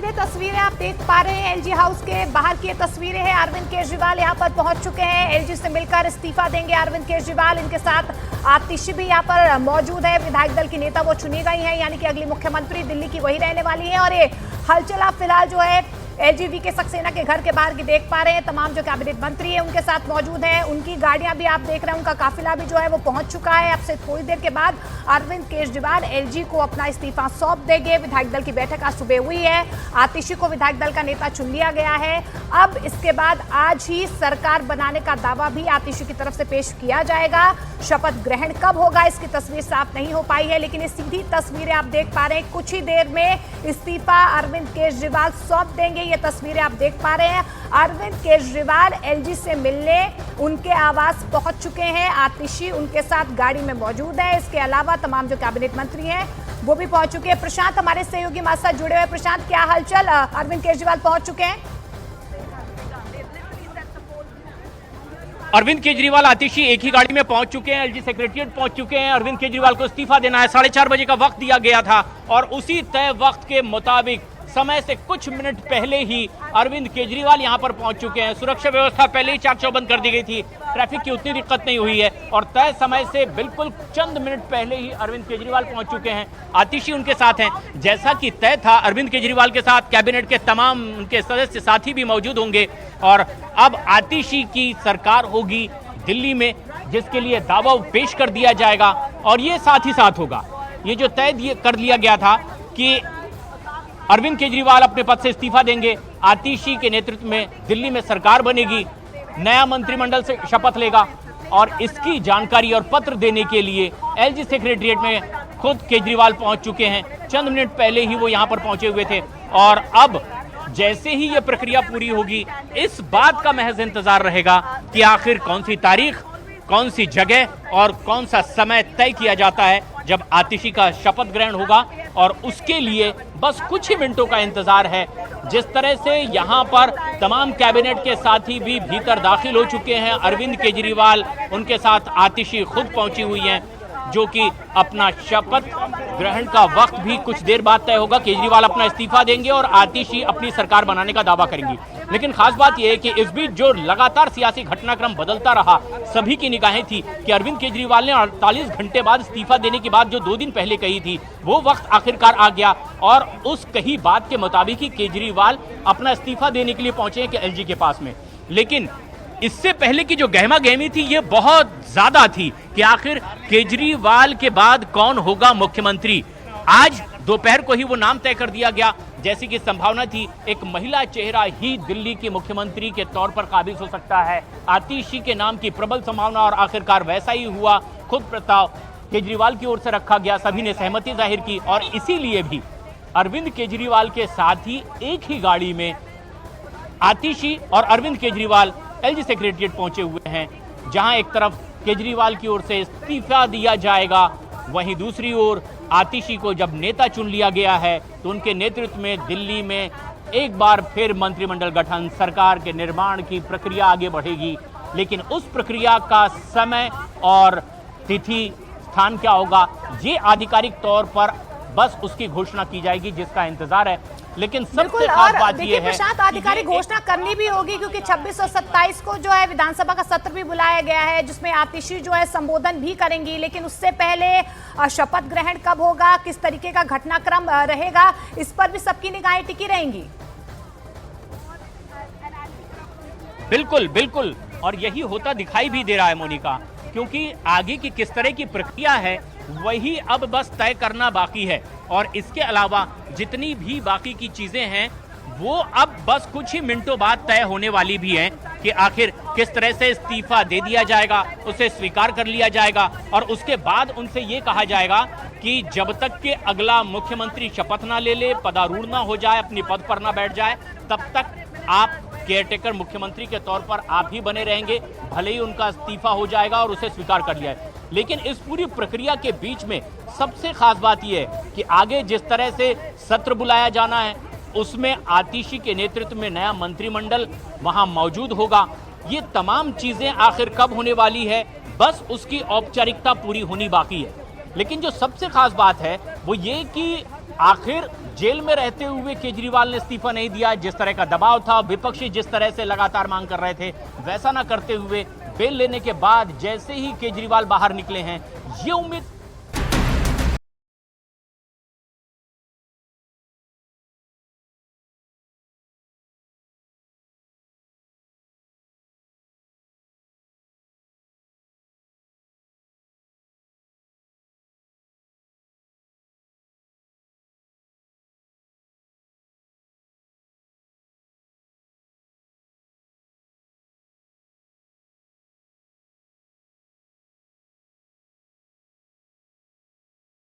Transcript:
सीधे तस्वीरें आप देख पा रहे हैं एलजी हाउस के बाहर की तस्वीरें हैं। अरविंद केजरीवाल यहां पर पहुंच चुके हैं। एलजी से मिलकर इस्तीफा देंगे अरविंद केजरीवाल। इनके साथ आतिशी भी यहां पर मौजूद है। विधायक दल की नेता वो चुनी गई हैं, यानी कि अगली मुख्यमंत्री दिल्ली की वही रहने वाली है। और ये हलचल आप फिलहाल जो है एलजीवी के सक्सेना के घर के बाहर की देख पा रहे हैं। तमाम जो कैबिनेट मंत्री हैं उनके साथ मौजूद हैं। उनकी गाड़ियां भी आप देख रहे हैं, उनका काफिला भी जो है वो पहुंच चुका है। अब से थोड़ी देर के बाद अरविंद केजरीवाल एलजी को अपना इस्तीफा सौंप देंगे। विधायक दल की बैठक आज सुबह हुई है। आतिशी को विधायक दल का नेता चुन लिया गया है। अब इसके बाद आज ही सरकार बनाने का दावा भी आतिशी की तरफ से पेश किया जाएगा। शपथ ग्रहण कब होगा इसकी तस्वीर साफ नहीं हो पाई है, लेकिन ये सीधी तस्वीरें आप देख पा रहे हैं। कुछ ही देर में इस्तीफा अरविंद केजरीवाल सौंप देंगे। ये तस्वीरें आप देख पा रहे हैं। अरविंद केजरीवाल एलजी से मिलने उनके आवास पहुंच चुके हैं। आतिशी उनके साथ गाड़ी में मौजूद है। इसके अलावा तमाम जो कैबिनेट मंत्री हैं वो भी पहुंच चुके हैं। प्रशांत हमारे सहयोगी हमारे साथ जुड़े हुए। प्रशांत, क्या हालचाल? अरविंद केजरीवाल पहुंच चुके हैं। अरविंद केजरीवाल आतिशी एक ही गाड़ी में पहुंच चुके हैं, एलजी सेक्रेटरीट पहुंच चुके हैं। अरविंद केजरीवाल को इस्तीफा देना है। 4:30 बजे का वक्त दिया गया था और उसी तय वक्त के मुताबिक समय से कुछ मिनट पहले ही अरविंद केजरीवाल यहां पर पहुंच चुके हैं। सुरक्षा व्यवस्था पहले ही चाक चौबंद कर दी गई थी, ट्रैफिक की उतनी दिक्कत नहीं हुई है और तय समय से बिल्कुल चंद मिनट पहले ही अरविंद केजरीवाल पहुंच चुके हैं। आतिशी उनके साथ हैं। जैसा कि तय था, अरविंद केजरीवाल के साथ कैबिनेट के तमाम उनके सदस्य साथी भी मौजूद होंगे और अब आतिशी की सरकार होगी दिल्ली में, जिसके लिए दावा पेश कर दिया जाएगा। और ये साथ ही साथ होगा, ये जो तय कर लिया गया था कि अरविंद केजरीवाल अपने पद से इस्तीफा देंगे, आतिशी के नेतृत्व में दिल्ली में सरकार बनेगी, नया मंत्रिमंडल से शपथ लेगा। और इसकी जानकारी और पत्र देने के लिए एलजी सेक्रेटरीट में खुद केजरीवाल पहुंच चुके हैं। चंद मिनट पहले ही वो यहां पर पहुंचे हुए थे और अब जैसे ही ये प्रक्रिया पूरी होगी, इस बात का महज इंतजार रहेगा कि आखिर कौन सी तारीख, कौन सी जगह और कौन सा समय तय किया जाता है जब आतिशी का शपथ ग्रहण होगा। और उसके लिए बस कुछ ही मिनटों का इंतजार है। जिस तरह से यहां पर तमाम कैबिनेट के साथी भी भीतर दाखिल हो चुके हैं, अरविंद केजरीवाल उनके साथ आतिशी खुद पहुंची हुई हैं, जो कि अपना शपथ ग्रहण का वक्त भी कुछ देर बाद तय होगा। केजरीवाल अपना इस्तीफा देंगे और आतिशी अपनी सरकार बनाने का दावा करेंगी। लेकिन खास बात यह है कि इस बीच जो लगातार सियासी घटनाक्रम बदलता रहा, सभी की निगाहें थी कि अरविंद केजरीवाल ने 48 घंटे बाद इस्तीफा देने की बात जो 2 दिन पहले कही थी, वो वक्त आखिरकार आ गया और उस कही बात के मुताबिक ही केजरीवाल अपना इस्तीफा देने के लिए पहुंचे हैं एलजी के पास में। लेकिन इससे पहले की जो गहमा गहमी थी ये बहुत ज्यादा थी कि आखिर केजरीवाल के बाद कौन होगा मुख्यमंत्री। आज दोपहर को ही वो नाम तय कर दिया गया। जैसी कि संभावना थी, एक महिला चेहरा ही दिल्ली के मुख्यमंत्री के तौर पर काबिज हो सकता है। आतिशी के नाम की प्रबल संभावना और आखिरकार वैसा ही हुआ। खुद प्रस्ताव केजरीवाल की ओर से रखा गया, सभी ने सहमति जाहिर की और इसीलिए भी अरविंद केजरीवाल के साथ ही एक ही गाड़ी में आतिशी और अरविंद केजरीवाल एलजी सेक्रेटरीट पहुंचे हुए हैं, जहां एक तरफ केजरीवाल की ओर से इस्तीफा दिया जाएगा, वहीं दूसरी ओर आतिशी को जब नेता चुन लिया गया है तो उनके नेतृत्व में दिल्ली में एक बार फिर मंत्रिमंडल गठन, सरकार के निर्माण की प्रक्रिया आगे बढ़ेगी। लेकिन उस प्रक्रिया का समय और तिथि, स्थान क्या होगा, ये आधिकारिक तौर पर बस उसकी घोषणा की जाएगी, जिसका इंतजार है। लेकिन सबसे खास बात ये है, प्रशांत, आधिकारिक घोषणा करनी भी होगी क्योंकि 26 और 27 को जो है विधानसभा का सत्र भी बुलाया गया है, जिसमें आतिशी जो है संबोधन भी करेंगी। लेकिन उससे पहले शपथ ग्रहण कब होगा, किस तरीके का घटनाक्रम रहेगा, इस पर भी सबकी निगाहें टिकी रहेंगी। बिल्कुल बिल्कुल, और यही होता दिखाई भी दे रहा है मोनिका, क्योंकि आगे की किस तरह की प्रक्रिया है वही अब बस तय करना बाकी है। और इसके अलावा जितनी भी बाकी की चीजें हैं वो अब बस कुछ ही मिनटों बाद तय होने वाली भी हैं कि आखिर किस तरह से इस्तीफा दे दिया जाएगा, उसे स्वीकार कर लिया जाएगा और उसके बाद उनसे ये कहा जाएगा कि जब तक के अगला मुख्यमंत्री शपथ ना ले ले, पदारूढ़ ना हो जाए, अपनी पद पर ना बैठ जाए, तब तक आप केयरटेकर मुख्यमंत्री के तौर पर आप ही बने रहेंगे, भले ही उनका इस्तीफा हो जाएगा और उसे स्वीकार कर लिया है। लेकिन इस पूरी प्रक्रिया के बीच में सबसे खास बात यह है कि आगे जिस तरह से सत्र बुलाया जाना है, उसमें आतिशी के नेतृत्व में नया मंत्रिमंडल वहां मौजूद होगा। ये तमाम चीजें आखिर कब होने वाली है, बस उसकी औपचारिकता पूरी होनी बाकी है। लेकिन जो सबसे खास बात है वो ये कि आखिर जेल में रहते हुए केजरीवाल ने इस्तीफा नहीं दिया। जिस तरह का दबाव था, विपक्षी जिस तरह से लगातार मांग कर रहे थे, वैसा ना करते हुए बेल लेने के बाद जैसे ही केजरीवाल बाहर निकले हैं, ये उम्मीद